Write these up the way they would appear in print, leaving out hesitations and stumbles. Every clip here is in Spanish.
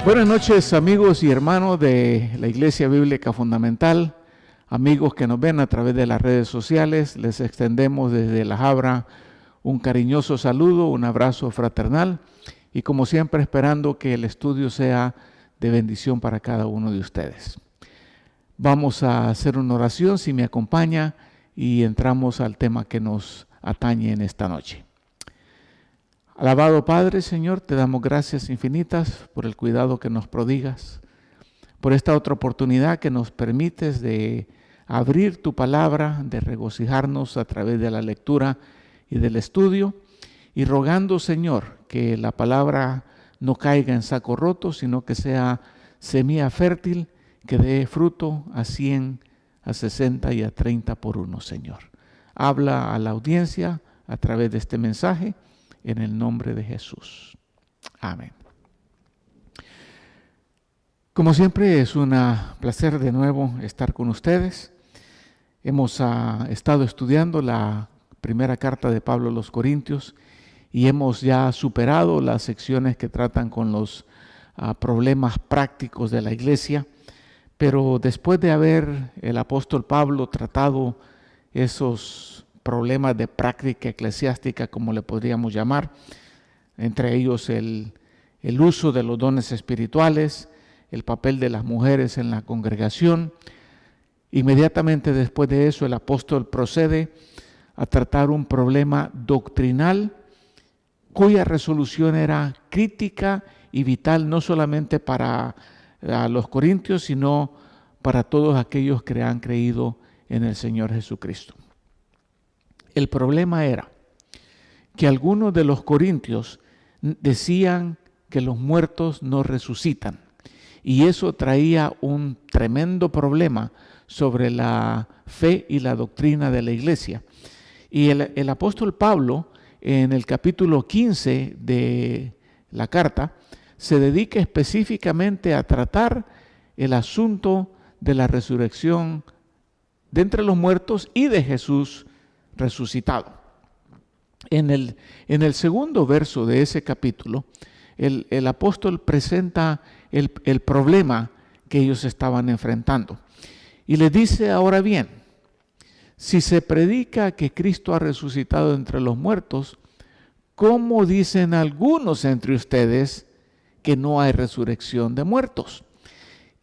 Buenas noches, amigos y hermanos de la Iglesia Bíblica Fundamental, amigos que nos ven a través de las redes sociales. Les extendemos desde La Habra un cariñoso saludo, un abrazo fraternal y como siempre esperando que el estudio sea de bendición para cada uno de ustedes. Vamos a hacer una oración, si me acompaña, y entramos al tema que nos atañe en esta noche. Alabado Padre, Señor, te damos gracias infinitas por el cuidado que nos prodigas, por esta otra oportunidad que nos permites de abrir tu palabra, de regocijarnos a través de la lectura y del estudio, y rogando, Señor, que la palabra no caiga en saco roto, sino que sea semilla fértil, que dé fruto a 100, a 60 y a 30 por uno, Señor. Habla a la audiencia a través de este mensaje, en el nombre de Jesús. Amén. Como siempre es un placer de nuevo estar con ustedes. Hemos estado estudiando la primera carta de Pablo a los Corintios y hemos ya superado las secciones que tratan con los problemas prácticos de la iglesia. Pero después de haber el apóstol Pablo tratado esos problemas de práctica eclesiástica, como le podríamos llamar, entre ellos el uso de los dones espirituales, el papel de las mujeres en la congregación. Inmediatamente después de eso el apóstol procede a tratar un problema doctrinal cuya resolución era crítica y vital no solamente para los corintios, sino para todos aquellos que han creído en el Señor Jesucristo. El problema era que algunos de los corintios decían que los muertos no resucitan, y eso traía un tremendo problema sobre la fe y la doctrina de la iglesia. Y el apóstol Pablo, en el capítulo 15 de la carta, se dedica específicamente a tratar el asunto de la resurrección de entre los muertos y de Jesús resucitado. En el segundo verso de ese capítulo, el apóstol presenta el problema que ellos estaban enfrentando. Y les dice: ahora bien, si se predica que Cristo ha resucitado entre los muertos, ¿cómo dicen algunos entre ustedes que no hay resurrección de muertos?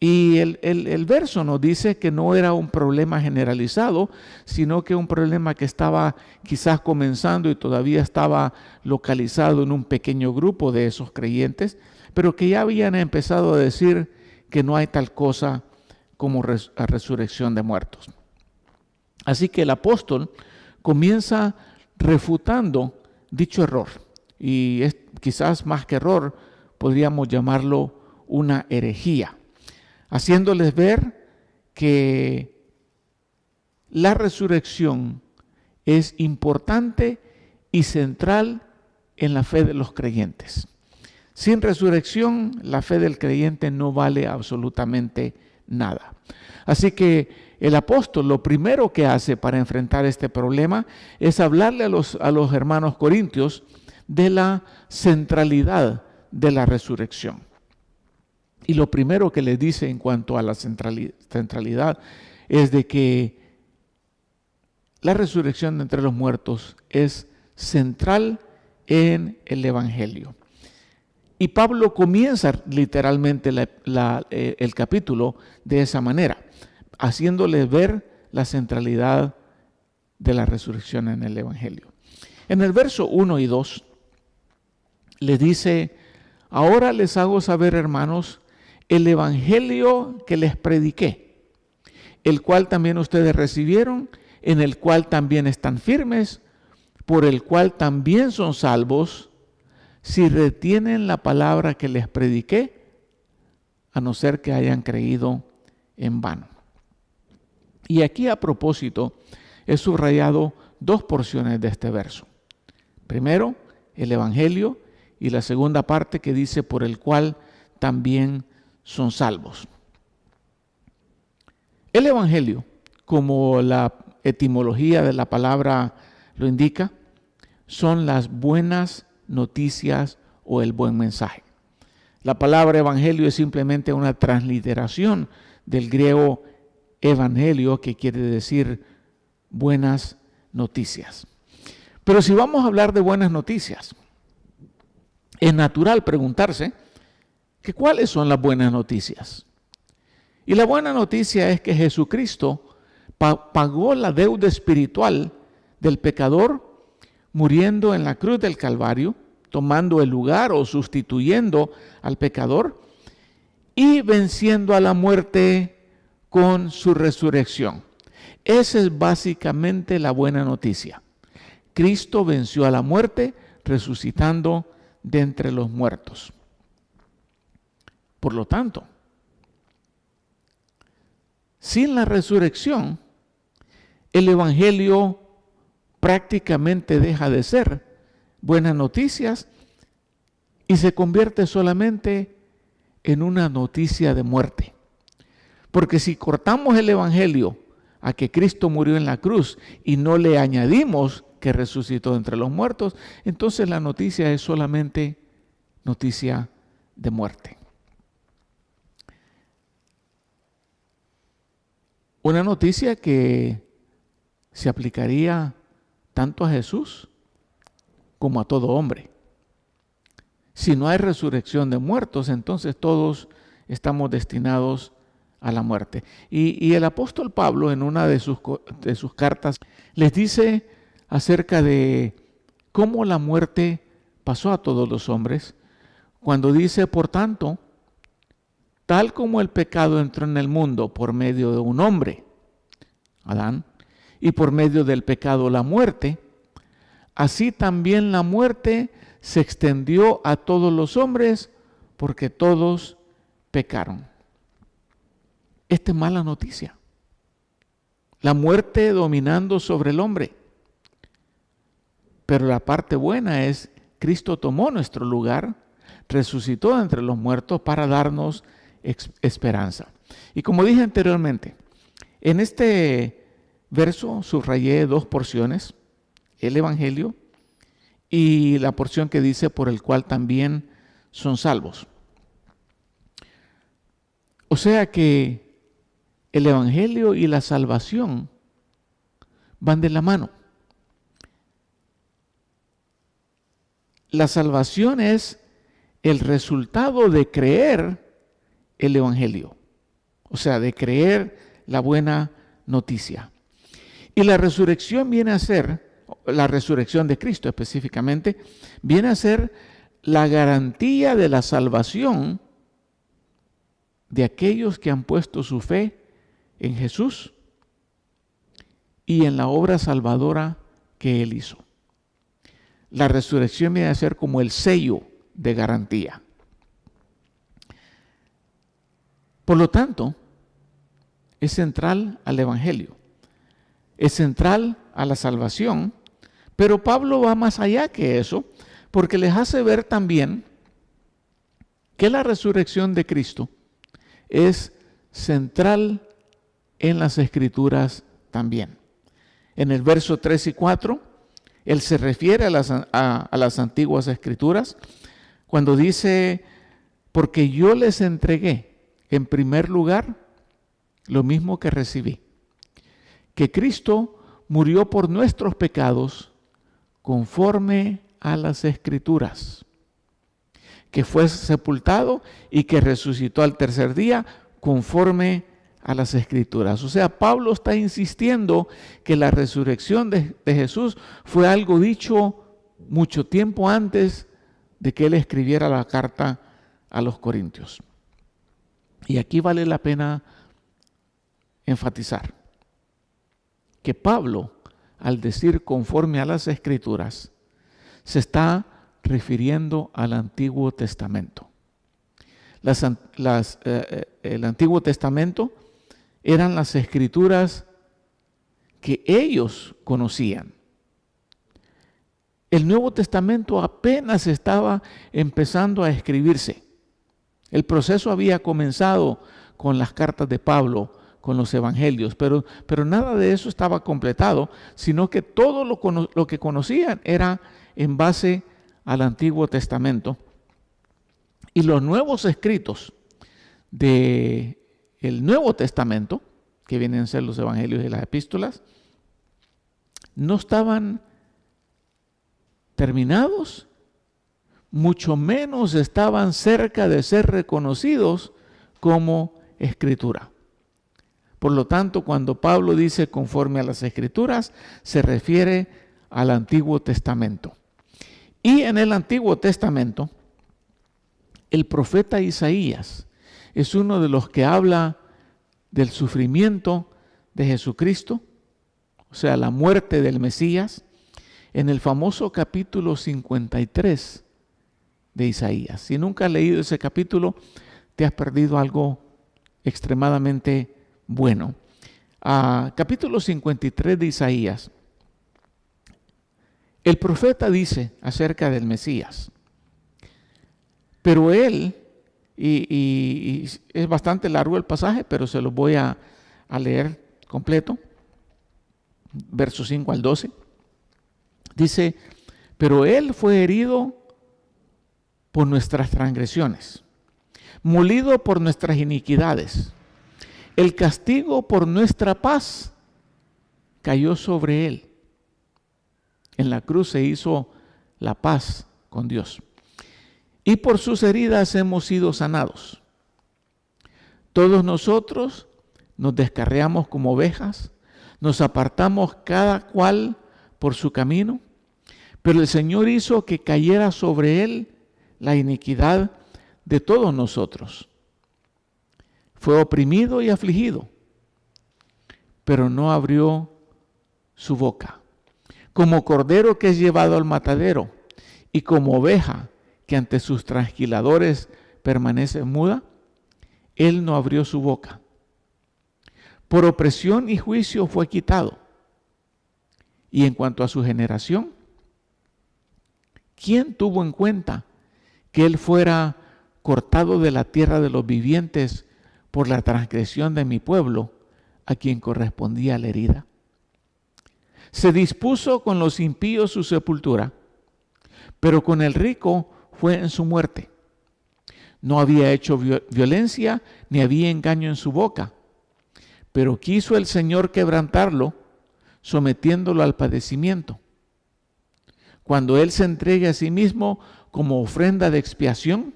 Y el verso nos dice que no era un problema generalizado, sino que un problema que estaba quizás comenzando y todavía estaba localizado en un pequeño grupo de esos creyentes, pero que ya habían empezado a decir que no hay tal cosa como resurrección de muertos. Así que el apóstol comienza refutando dicho error, y es quizás más que error, podríamos llamarlo una herejía, haciéndoles ver que la resurrección es importante y central en la fe de los creyentes. Sin resurrección, la fe del creyente no vale absolutamente nada. Así que el apóstol lo primero que hace para enfrentar este problema es hablarle a los hermanos corintios de la centralidad de la resurrección. Y lo primero que les dice en cuanto a la centralidad es de que la resurrección de entre los muertos es central en el Evangelio. Y Pablo comienza literalmente el capítulo de esa manera, haciéndoles ver la centralidad de la resurrección en el Evangelio. En el verso 1 y 2 les dice: ahora les hago saber, hermanos, el evangelio que les prediqué, el cual también ustedes recibieron, en el cual también están firmes, por el cual también son salvos, si retienen la palabra que les prediqué, a no ser que hayan creído en vano. Y aquí a propósito he subrayado dos porciones de este verso. Primero, el evangelio, y la segunda parte que dice: por el cual también son salvos. El evangelio, como la etimología de la palabra lo indica, son las buenas noticias o el buen mensaje. La palabra evangelio es simplemente una transliteración del griego evangelio, que quiere decir buenas noticias. Pero si vamos a hablar de buenas noticias, es natural preguntarse que cuáles son las buenas noticias. Y la buena noticia es que Jesucristo pagó la deuda espiritual del pecador muriendo en la cruz del Calvario, tomando el lugar o sustituyendo al pecador y venciendo a la muerte con su resurrección. Esa es básicamente la buena noticia. Cristo venció a la muerte resucitando de entre los muertos. Por lo tanto, sin la resurrección, el evangelio prácticamente deja de ser buenas noticias y se convierte solamente en una noticia de muerte. Porque si cortamos el evangelio a que Cristo murió en la cruz y no le añadimos que resucitó entre los muertos, entonces la noticia es solamente noticia de muerte. Una noticia que se aplicaría tanto a Jesús como a todo hombre. Si no hay resurrección de muertos, entonces todos estamos destinados a la muerte. Y el apóstol Pablo, en una de sus cartas, les dice acerca de cómo la muerte pasó a todos los hombres, cuando dice, por tanto, tal como el pecado entró en el mundo por medio de un hombre, Adán, y por medio del pecado la muerte, así también la muerte se extendió a todos los hombres porque todos pecaron. Esta es mala noticia. La muerte dominando sobre el hombre. Pero la parte buena es, Cristo tomó nuestro lugar, resucitó entre los muertos para darnos esperanza. Y como dije anteriormente, en este verso subrayé dos porciones, el evangelio y la porción que dice por el cual también son salvos. O sea que el evangelio y la salvación van de la mano. La salvación es el resultado de creer el evangelio, o sea, de creer la buena noticia. Y la resurrección viene a ser, la resurrección de Cristo específicamente, viene a ser la garantía de la salvación de aquellos que han puesto su fe en Jesús y en la obra salvadora que Él hizo. La resurrección viene a ser como el sello de garantía. Por lo tanto, es central al Evangelio, es central a la salvación, pero Pablo va más allá que eso, porque les hace ver también que la resurrección de Cristo es central en las Escrituras también. En el verso 3 y 4, él se refiere a las antiguas Escrituras cuando dice, porque yo les entregué en primer lugar lo mismo que recibí, que Cristo murió por nuestros pecados conforme a las Escrituras, que fue sepultado y que resucitó al tercer día conforme a las Escrituras. O sea, Pablo está insistiendo que la resurrección de Jesús fue algo dicho mucho tiempo antes de que él escribiera la carta a los Corintios. Y aquí vale la pena enfatizar que Pablo, al decir conforme a las Escrituras, se está refiriendo al Antiguo Testamento. El Antiguo Testamento eran las Escrituras que ellos conocían. El Nuevo Testamento apenas estaba empezando a escribirse. El proceso había comenzado con las cartas de Pablo, con los evangelios, pero nada de eso estaba completado, sino que todo lo que conocían era en base al Antiguo Testamento. Y los nuevos escritos del Nuevo Testamento, que vienen a ser los evangelios y las epístolas, no estaban terminados, mucho menos estaban cerca de ser reconocidos como escritura. Por lo tanto, cuando Pablo dice conforme a las escrituras, se refiere al Antiguo Testamento. Y en el Antiguo Testamento, el profeta Isaías es uno de los que habla del sufrimiento de Jesucristo, o sea, la muerte del Mesías, en el famoso capítulo 53 de Isaías. Si nunca has leído ese capítulo, te has perdido algo extremadamente bueno. Capítulo 53 de Isaías. El profeta dice acerca del Mesías, pero él, y es bastante largo el pasaje, pero se lo voy a leer completo, versos 5 al 12, dice, pero él fue herido por nuestras transgresiones, molido por nuestras iniquidades, el castigo por nuestra paz cayó sobre él. En la cruz se hizo la paz con Dios. Y por sus heridas hemos sido sanados. Todos nosotros nos descarriamos como ovejas, nos apartamos cada cual por su camino, pero el Señor hizo que cayera sobre él la iniquidad de todos nosotros. Fue oprimido y afligido, pero no abrió su boca. Como cordero que es llevado al matadero, y como oveja que ante sus trasquiladores permanece muda, él no abrió su boca. Por opresión y juicio fue quitado. Y en cuanto a su generación, ¿quién tuvo en cuenta que él fuera cortado de la tierra de los vivientes por la transgresión de mi pueblo, a quien correspondía la herida? Se dispuso con los impíos su sepultura, pero con el rico fue en su muerte. No había hecho violencia, ni había engaño en su boca, pero quiso el Señor quebrantarlo, sometiéndolo al padecimiento. Cuando Él se entregue a sí mismo como ofrenda de expiación,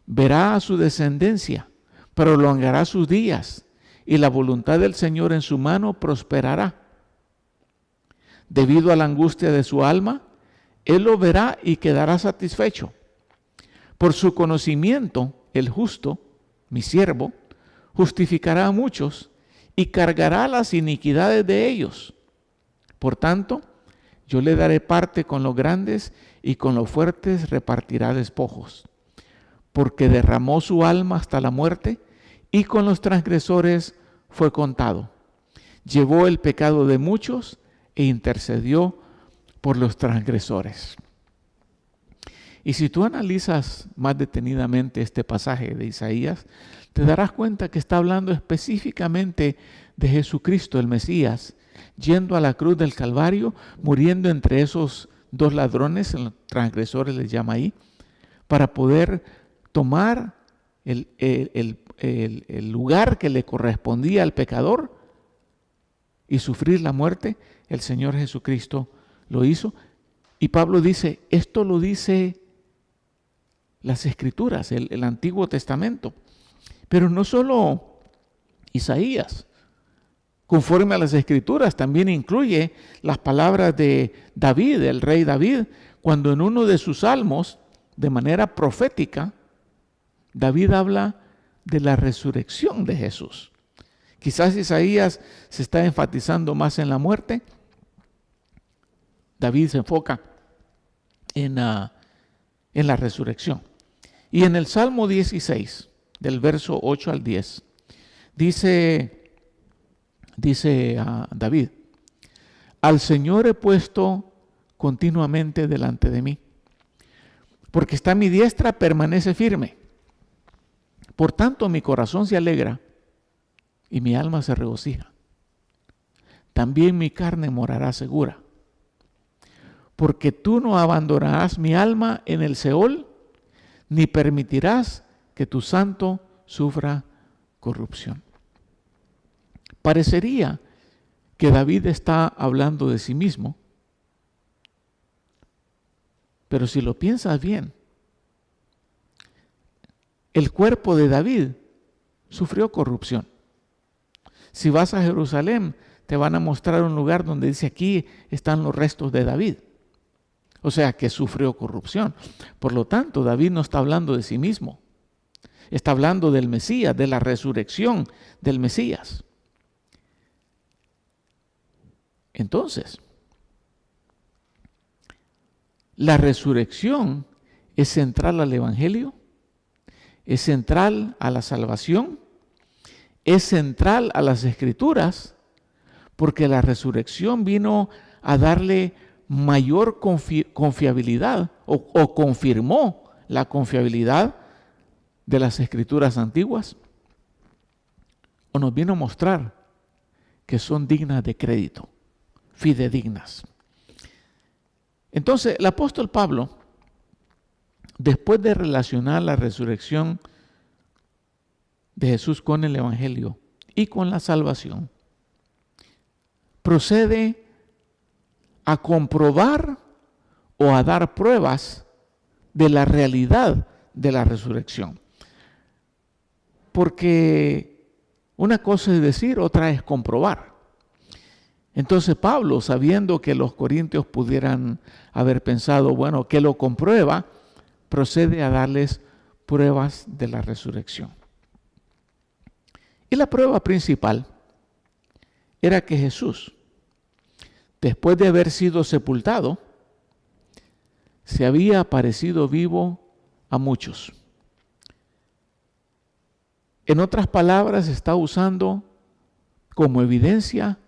verá a su descendencia, prolongará sus días, y la voluntad del Señor en su mano prosperará. Debido a la angustia de su alma, Él lo verá y quedará satisfecho. Por su conocimiento, el justo, mi siervo, justificará a muchos y cargará las iniquidades de ellos. Por tanto, yo le daré parte con los grandes y con los fuertes repartirá despojos. Porque derramó su alma hasta la muerte y con los transgresores fue contado. Llevó el pecado de muchos e intercedió por los transgresores. Y si tú analizas más detenidamente este pasaje de Isaías, te darás cuenta que está hablando específicamente de Jesucristo, el Mesías, yendo a la cruz del Calvario, muriendo entre esos dos ladrones, los transgresores les llama ahí, para poder tomar el lugar que le correspondía al pecador y sufrir la muerte. El Señor Jesucristo lo hizo. Y Pablo dice, esto lo dice las Escrituras, el Antiguo Testamento. Pero no solo Isaías, conforme a las Escrituras, también incluye las palabras de David, el rey David, cuando en uno de sus salmos, de manera profética, David habla de la resurrección de Jesús. Quizás Isaías se está enfatizando más en la muerte. David se enfoca en la resurrección. Y en el Salmo 16, del verso 8 al 10, dice David, al Señor he puesto continuamente delante de mí, porque está a mi diestra, permanece firme. Por tanto, mi corazón se alegra y mi alma se regocija. También mi carne morará segura. Porque tú no abandonarás mi alma en el Seol, ni permitirás que tu santo sufra corrupción. Parecería que David está hablando de sí mismo, pero si lo piensas bien, el cuerpo de David sufrió corrupción. Si vas a Jerusalén, te van a mostrar un lugar donde dice aquí están los restos de David. O sea que sufrió corrupción. Por lo tanto, David no está hablando de sí mismo. Está hablando del Mesías, de la resurrección del Mesías. Entonces, la resurrección es central al Evangelio, es central a la salvación, es central a las Escrituras, porque la resurrección vino a darle mayor confiabilidad o confirmó la confiabilidad de las Escrituras antiguas, o nos vino a mostrar que son dignas de crédito, fidedignas. Entonces, el apóstol Pablo, después de relacionar la resurrección de Jesús con el Evangelio y con la salvación, procede a comprobar o a dar pruebas de la realidad de la resurrección. Porque una cosa es decir, otra es comprobar. Entonces Pablo, sabiendo que los corintios pudieran haber pensado, bueno, que lo comprueba, procede a darles pruebas de la resurrección. Y la prueba principal era que Jesús, después de haber sido sepultado, se había aparecido vivo a muchos. En otras palabras, está usando como evidencia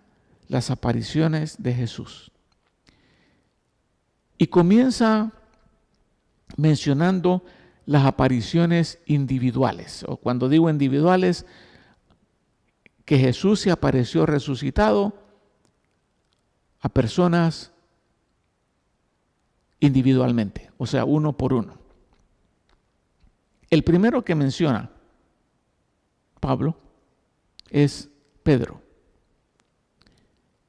las apariciones de Jesús. Y comienza mencionando las apariciones individuales, o cuando digo individuales, que Jesús se apareció resucitado a personas individualmente, o sea, uno por uno. El primero que menciona Pablo es Pedro.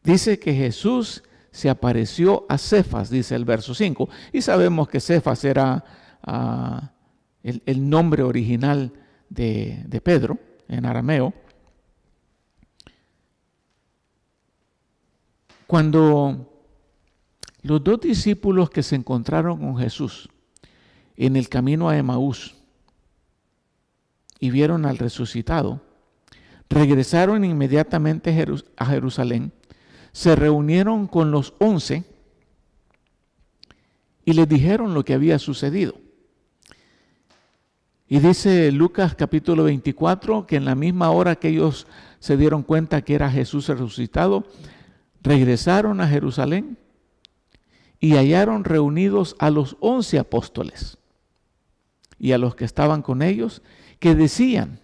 Dice que Jesús se apareció a Cefas, dice el verso 5, y sabemos que Cefas era el nombre original de Pedro en arameo. Cuando los dos discípulos que se encontraron con Jesús en el camino a Emaús y vieron al resucitado, regresaron inmediatamente a Jerusalén, se reunieron con los 11 y les dijeron lo que había sucedido. Y dice Lucas capítulo 24 que en la misma hora que ellos se dieron cuenta que era Jesús resucitado, regresaron a Jerusalén y hallaron reunidos a los 11 apóstoles y a los que estaban con ellos, que decían: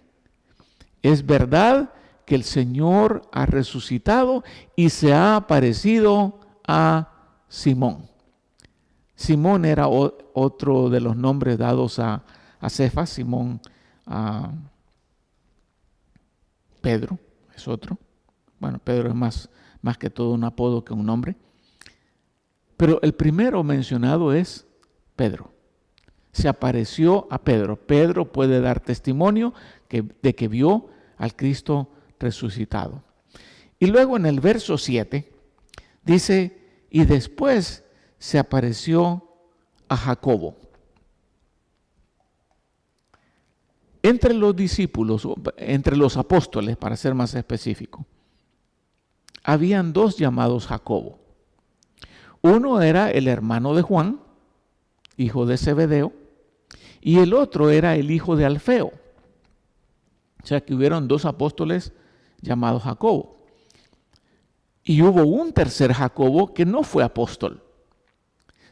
es verdad que el Señor ha resucitado y se ha aparecido a Simón. Simón era otro de los nombres dados a Cefas. Simón, Pedro es otro. Bueno, Pedro es más que todo un apodo que un nombre. Pero el primero mencionado es Pedro. Se apareció a Pedro. Pedro puede dar testimonio de que vio al Cristo resucitado. Y luego en el verso 7 dice: y después se apareció a Jacobo. Entre los discípulos, entre los apóstoles, para ser más específico, habían dos llamados Jacobo. Uno era el hermano de Juan, hijo de Zebedeo, y el otro era el hijo de Alfeo. O sea que hubieron dos apóstoles llamados Jacobo. Y hubo un tercer Jacobo que no fue apóstol,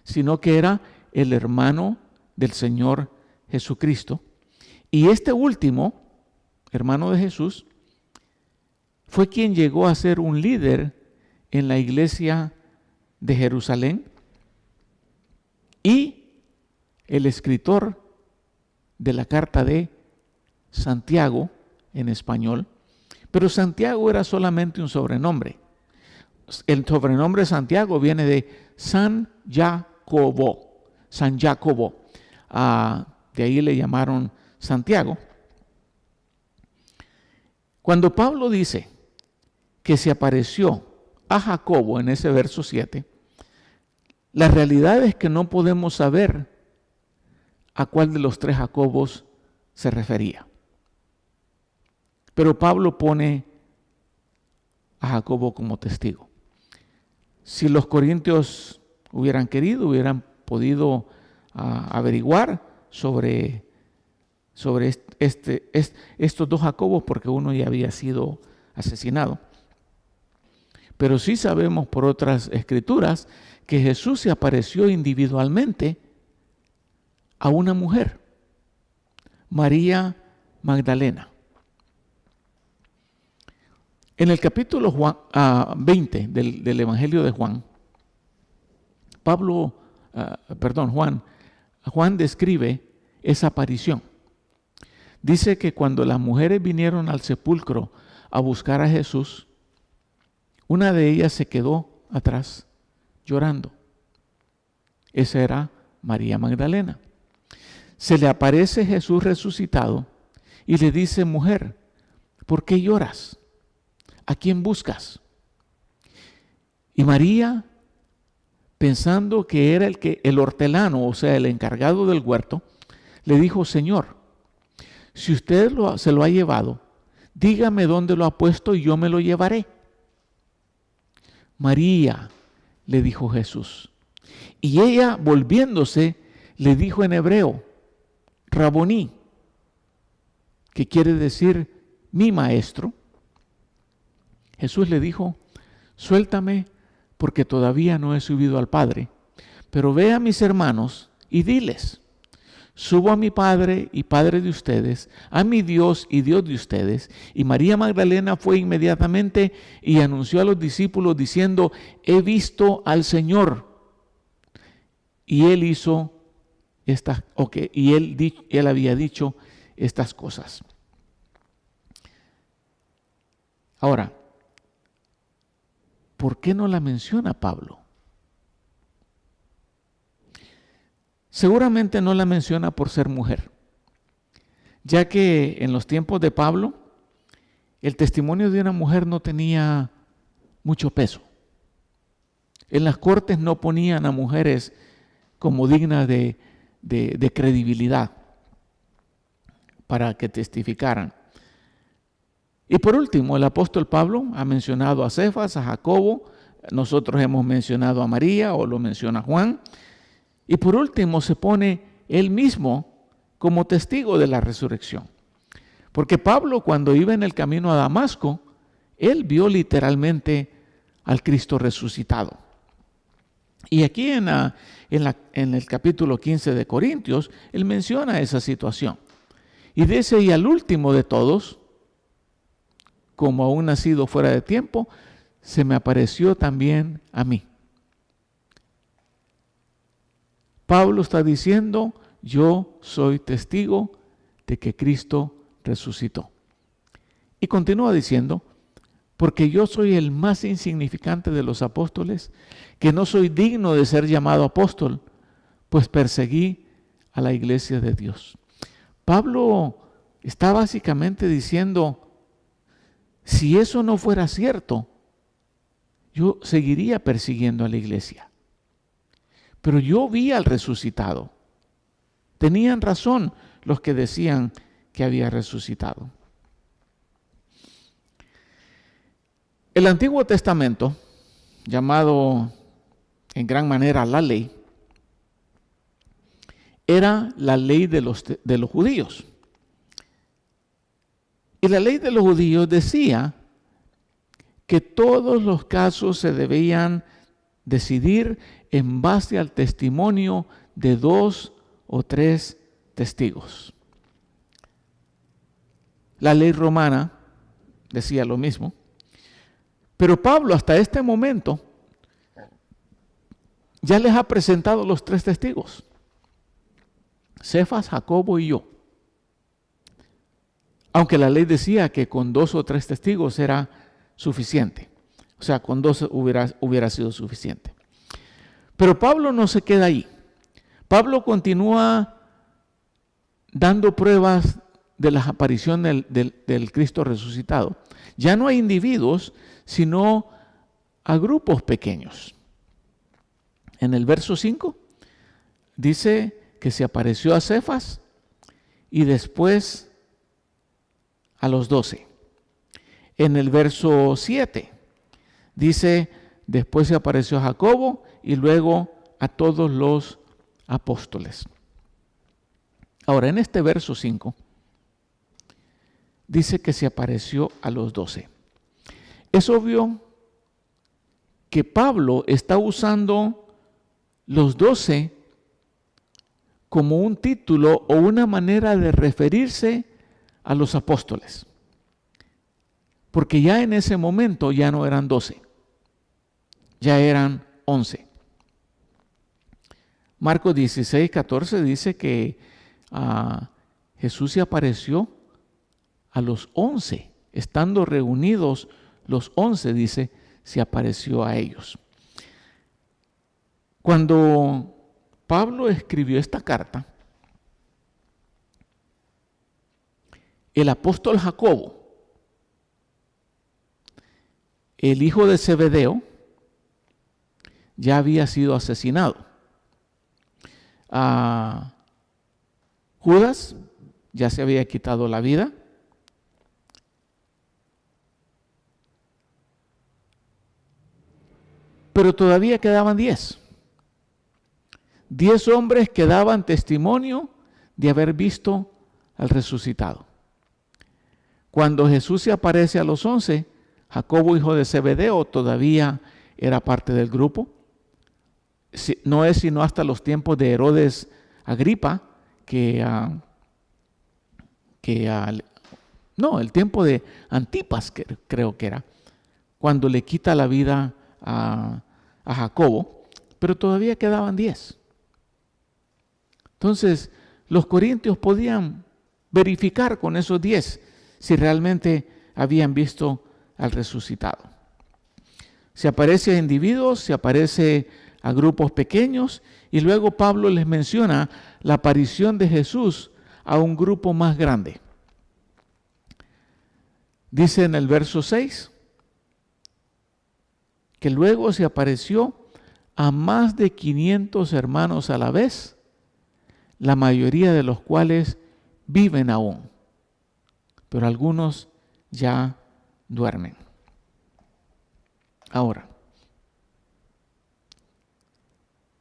sino que era el hermano del Señor Jesucristo. Y este último, hermano de Jesús, fue quien llegó a ser un líder en la iglesia de Jerusalén y el escritor de la carta de Santiago en español, pero Santiago era solamente un sobrenombre. El sobrenombre Santiago viene de San Jacobo. San Jacobo. De ahí le llamaron Santiago. Cuando Pablo dice que se apareció a Jacobo en ese verso 7, la realidad es que no podemos saber a cuál de los tres Jacobos se refería. Pero Pablo pone a Jacobo como testigo. Si los corintios hubieran querido, hubieran podido averiguar sobre estos dos Jacobos, porque uno ya había sido asesinado. Pero sí sabemos por otras escrituras que Jesús se apareció individualmente a una mujer, María Magdalena. En el capítulo 20 del Evangelio de Juan, Juan describe esa aparición. Dice que cuando las mujeres vinieron al sepulcro a buscar a Jesús, una de ellas se quedó atrás llorando. Esa era María Magdalena. Se le aparece Jesús resucitado y le dice: mujer, ¿por qué lloras? ¿A quién buscas? Y María, pensando que era el hortelano, o sea, el encargado del huerto, le dijo: Señor, si usted se lo ha llevado, dígame dónde lo ha puesto y yo me lo llevaré. María, le dijo Jesús. Y ella, volviéndose, le dijo en hebreo: Raboní, que quiere decir mi maestro. Jesús le dijo: suéltame, porque todavía no he subido al Padre, pero ve a mis hermanos y diles: subo a mi Padre y Padre de ustedes, a mi Dios y Dios de ustedes. Y María Magdalena fue inmediatamente y anunció a los discípulos diciendo: he visto al Señor. Y él él había dicho estas cosas. Ahora, ¿por qué no la menciona Pablo? Seguramente no la menciona por ser mujer, ya que en los tiempos de Pablo el testimonio de una mujer no tenía mucho peso. En las cortes no ponían a mujeres como dignas de credibilidad para que testificaran. Y por último, el apóstol Pablo ha mencionado a Cefas, a Jacobo, nosotros hemos mencionado a María, o lo menciona Juan, y por último se pone él mismo como testigo de la resurrección. Porque Pablo, cuando iba en el camino a Damasco, él vio literalmente al Cristo resucitado. Y aquí en el capítulo 15 de Corintios, él menciona esa situación. Y dice: y al último de todos, como a un nacido fuera de tiempo, se me apareció también a mí. Pablo está diciendo: yo soy testigo de que Cristo resucitó. Y continúa diciendo: porque yo soy el más insignificante de los apóstoles, que no soy digno de ser llamado apóstol, pues perseguí a la iglesia de Dios. Pablo está básicamente diciendo: si eso no fuera cierto, yo seguiría persiguiendo a la iglesia. Pero yo vi al resucitado. Tenían razón los que decían que había resucitado. El Antiguo Testamento, llamado en gran manera la ley, era la ley de los judíos. Y la ley de los judíos decía que todos los casos se debían decidir en base al testimonio de 2 o 3 testigos. La ley romana decía lo mismo, pero Pablo hasta este momento ya les ha presentado los 3 testigos: Cefas, Jacobo y yo. Aunque la ley decía que con 2 o 3 testigos era suficiente. O sea, con 2 hubiera sido suficiente. Pero Pablo no se queda ahí. Pablo continúa dando pruebas de la aparición del Cristo resucitado. Ya no a individuos, sino a grupos pequeños. En el verso 5 dice que se apareció a Cefas y después a los 12. En el verso 7 dice, después se apareció a Jacobo y luego a todos los apóstoles. Ahora, en este verso 5 dice que se apareció a los 12. Es obvio que Pablo está usando los 12 como un título o una manera de referirse a los apóstoles. Porque ya en ese momento ya no eran 12, ya eran 11. Marcos 16, 14 dice que Jesús se apareció a los 11, estando reunidos los 11, dice, se apareció a ellos. Cuando Pablo escribió esta carta, el apóstol Jacobo, el hijo de Zebedeo, ya había sido asesinado. Judas ya se había quitado la vida. Pero todavía quedaban 10. 10 hombres que daban testimonio de haber visto al resucitado. Cuando Jesús se aparece a los 11, Jacobo, hijo de Zebedeo, todavía era parte del grupo. No es sino hasta los tiempos de Herodes Agripa el tiempo de Antipas, que creo que era, cuando le quita la vida a Jacobo, pero todavía quedaban 10. Entonces, los corintios podían verificar con esos 10 si realmente habían visto al resucitado. Se aparece a individuos, se aparece a grupos pequeños, y luego Pablo les menciona la aparición de Jesús a un grupo más grande. Dice en el verso 6 que luego se apareció a más de 500 hermanos a la vez, la mayoría de los cuales viven aún, pero algunos ya duermen. Ahora,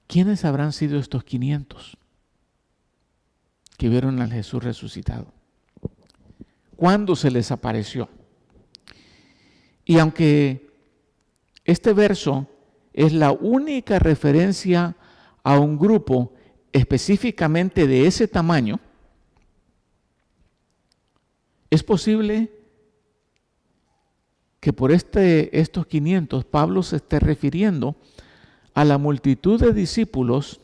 ¿quiénes habrán sido estos 500 que vieron al Jesús resucitado? ¿Cuándo se les apareció? Y aunque este verso es la única referencia a un grupo específicamente de ese tamaño, es posible que por estos 500 Pablo se esté refiriendo a la multitud de discípulos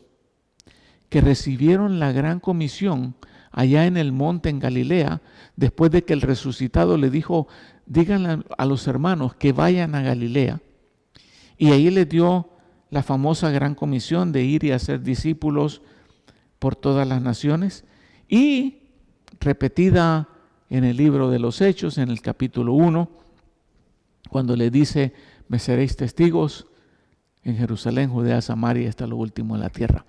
que recibieron la gran comisión allá en el monte en Galilea, después de que el resucitado le dijo, díganle a los hermanos que vayan a Galilea. Y ahí les dio la famosa gran comisión de ir y hacer discípulos por todas las naciones, y repetida en el libro de los Hechos, en el capítulo 1, cuando le dice, me seréis testigos en Jerusalén, Judea, Samaria, hasta lo último de la tierra.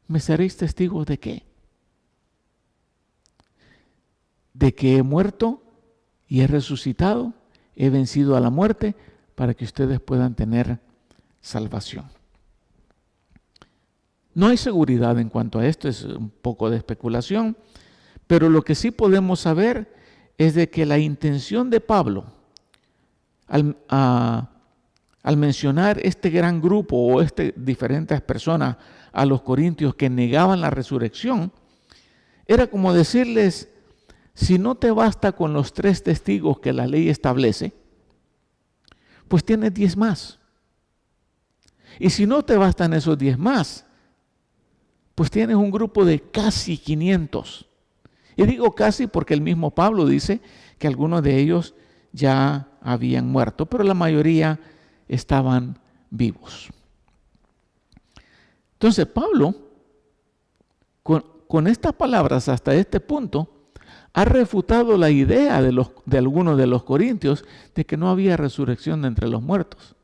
¿Me seréis testigos de qué? De que he muerto y he resucitado, he vencido a la muerte, para que ustedes puedan tener salvación. No hay seguridad en cuanto a esto, es un poco de especulación, pero lo que sí podemos saber es de que la intención de Pablo al mencionar este gran grupo o diferentes personas a los corintios que negaban la resurrección, era como decirles, si no te basta con los 3 testigos que la ley establece, pues tienes 10 más. Y si no te bastan esos 10 más, pues tienes un grupo de casi 500. Y digo casi porque el mismo Pablo dice que algunos de ellos ya habían muerto, pero la mayoría estaban vivos. Entonces Pablo, con estas palabras hasta este punto, ha refutado la idea de algunos de los corintios de que no había resurrección de entre los muertos.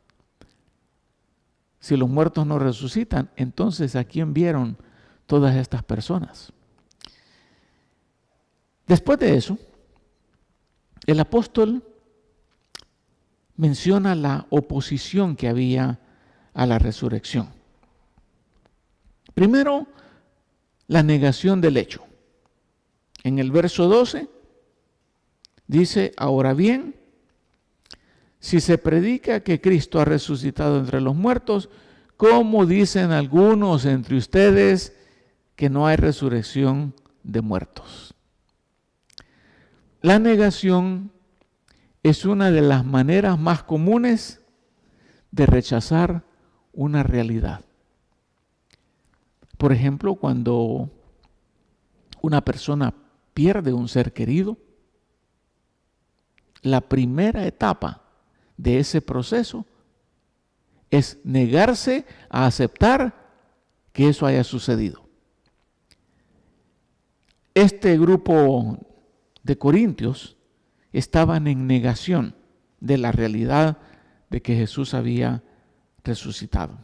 Si los muertos no resucitan, entonces ¿a quién vieron todas estas personas? Después de eso, el apóstol menciona la oposición que había a la resurrección. Primero, la negación del hecho. En el verso 12 dice, ahora bien, si se predica que Cristo ha resucitado entre los muertos, ¿cómo dicen algunos entre ustedes que no hay resurrección de muertos? La negación es una de las maneras más comunes de rechazar una realidad. Por ejemplo, cuando una persona pierde un ser querido, la primera etapa de ese proceso es negarse a aceptar que eso haya sucedido. Este grupo de corintios estaban en negación de la realidad de que Jesús había resucitado.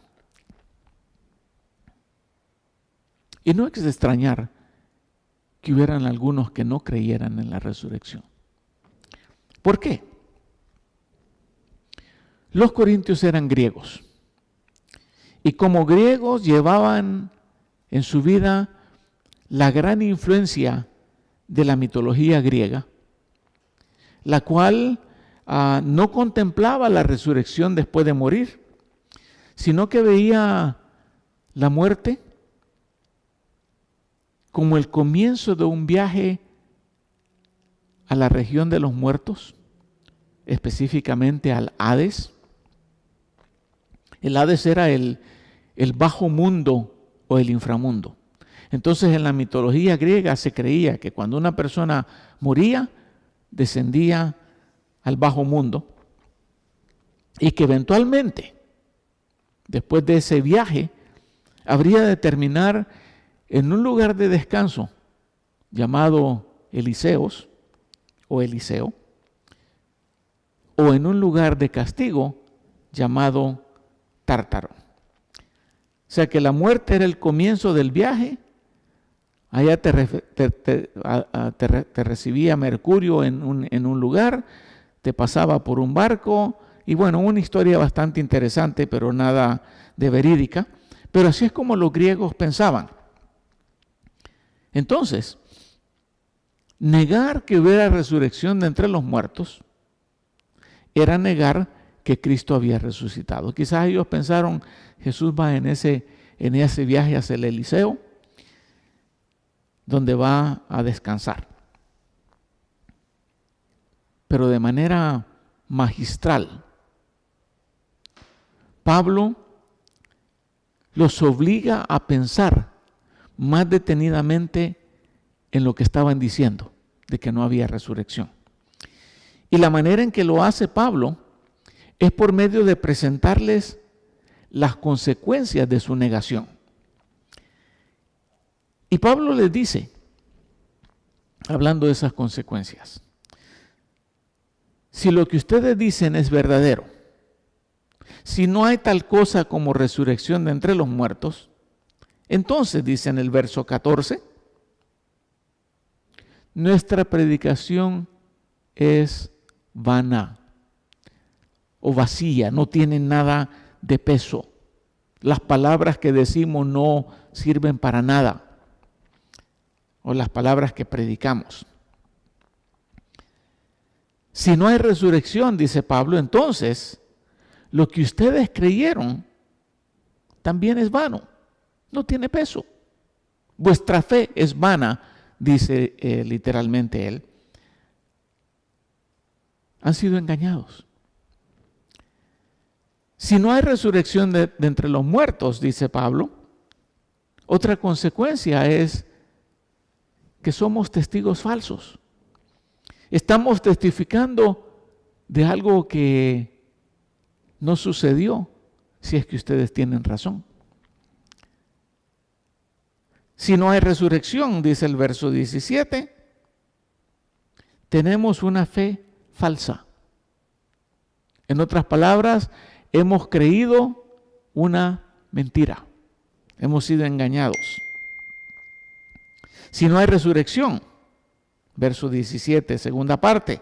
Y no es de extrañar que hubieran algunos que no creyeran en la resurrección. ¿Por qué? Los corintios eran griegos y como griegos llevaban en su vida la gran influencia de la mitología griega, la cual no contemplaba la resurrección después de morir, sino que veía la muerte como el comienzo de un viaje a la región de los muertos, específicamente al Hades. El Hades era el bajo mundo o el inframundo. Entonces en la mitología griega se creía que cuando una persona moría, descendía al bajo mundo y que eventualmente, después de ese viaje, habría de terminar en un lugar de descanso llamado Eliseos o Eliseo, o en un lugar de castigo llamado Tártaro. O sea que la muerte era el comienzo del viaje. Allá te recibía Mercurio en un lugar, te pasaba por un barco, y bueno, una historia bastante interesante, pero nada de verídica. Pero así es como los griegos pensaban. Entonces, negar que hubiera resurrección de entre los muertos era negar que Cristo había resucitado. Quizás ellos pensaron, Jesús va en ese viaje hacia el Eliseo, donde va a descansar. Pero de manera magistral, Pablo los obliga a pensar más detenidamente en lo que estaban diciendo, de que no había resurrección. Y la manera en que lo hace Pablo es por medio de presentarles las consecuencias de su negación. Y Pablo les dice, hablando de esas consecuencias, si lo que ustedes dicen es verdadero, si no hay tal cosa como resurrección de entre los muertos, entonces, dice en el verso 14, nuestra predicación es vana o vacía, no tiene nada de peso. Las palabras que decimos no sirven para nada, o las palabras que predicamos. Si no hay resurrección, dice Pablo, entonces lo que ustedes creyeron también es vano, no tiene peso. Vuestra fe es vana, dice literalmente él. Han sido engañados. Si no hay resurrección de entre los muertos, dice Pablo, otra consecuencia es que somos testigos falsos. Estamos testificando de algo que no sucedió, si es que ustedes tienen razón. Si no hay resurrección, dice el verso 17, tenemos una fe falsa. En otras palabras, hemos creído una mentira. Hemos sido engañados. Si no hay resurrección, verso 17, segunda parte,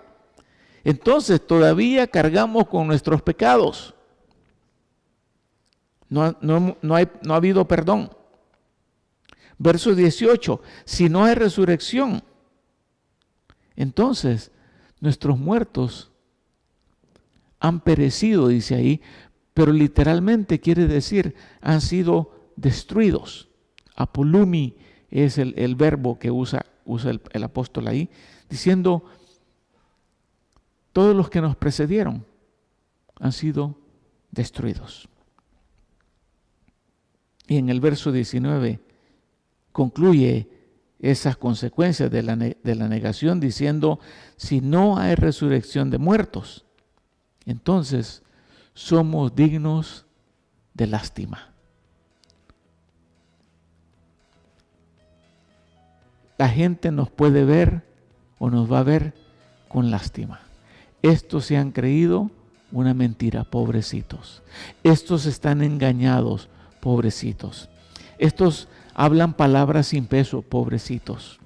entonces todavía cargamos con nuestros pecados. No ha habido perdón. Verso 18, si no hay resurrección, entonces nuestros muertos han perecido, dice ahí, pero literalmente quiere decir han sido destruidos. Apolumi es el verbo que usa el apóstol ahí, diciendo todos los que nos precedieron han sido destruidos. Y en el verso 19 concluye esas consecuencias de la negación diciendo, si no hay resurrección de muertos, entonces somos dignos de lástima. La gente nos puede ver o nos va a ver con lástima. Estos se han creído una mentira, pobrecitos. Estos están engañados, pobrecitos. Estos hablan palabras sin peso, pobrecitos.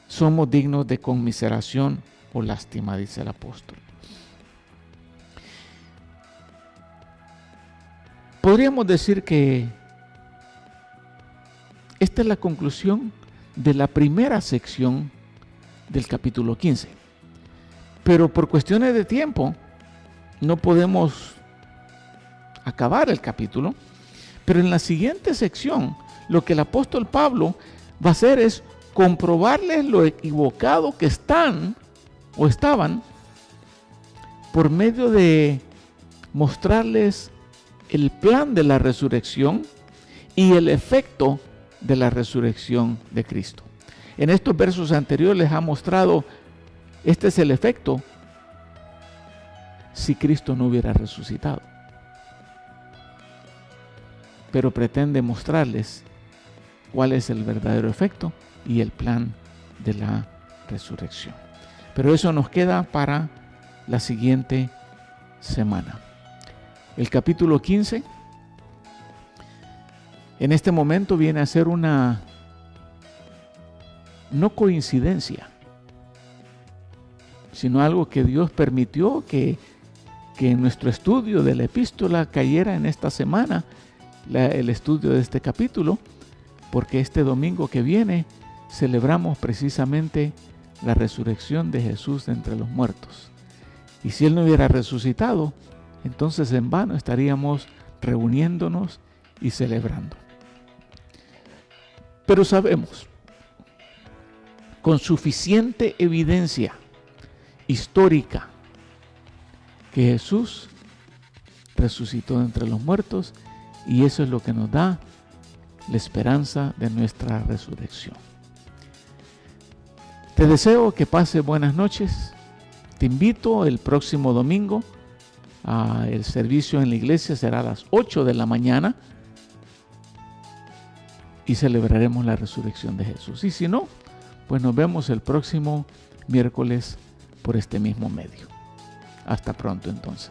Somos dignos de conmiseración o lástima, dice el apóstol. Podríamos decir que esta es la conclusión de la primera sección del capítulo 15. Pero por cuestiones de tiempo no podemos acabar el capítulo. Pero en la siguiente sección, lo que el apóstol Pablo va a hacer es comprobarles lo equivocado que están o estaban por medio de mostrarles el plan de la resurrección y el efecto de la resurrección de Cristo. En estos versos anteriores les ha mostrado, este es el efecto si Cristo no hubiera resucitado. Pero pretende mostrarles cuál es el verdadero efecto y el plan de la resurrección. Pero eso nos queda para la siguiente semana. El capítulo 15, en este momento viene a ser una no coincidencia, sino algo que Dios permitió que en nuestro estudio de la epístola cayera en esta semana, el estudio de este capítulo, porque este domingo que viene celebramos precisamente la resurrección de Jesús de entre los muertos. Y si Él no hubiera resucitado, entonces en vano estaríamos reuniéndonos y celebrando. Pero sabemos, con suficiente evidencia histórica, que Jesús resucitó de entre los muertos, y eso es lo que nos da la esperanza de nuestra resurrección. Te deseo que pase buenas noches. Te invito el próximo domingo. El servicio en la iglesia será a las 8 de la mañana y celebraremos la resurrección de Jesús. Y si no, pues nos vemos el próximo miércoles por este mismo medio. Hasta pronto entonces.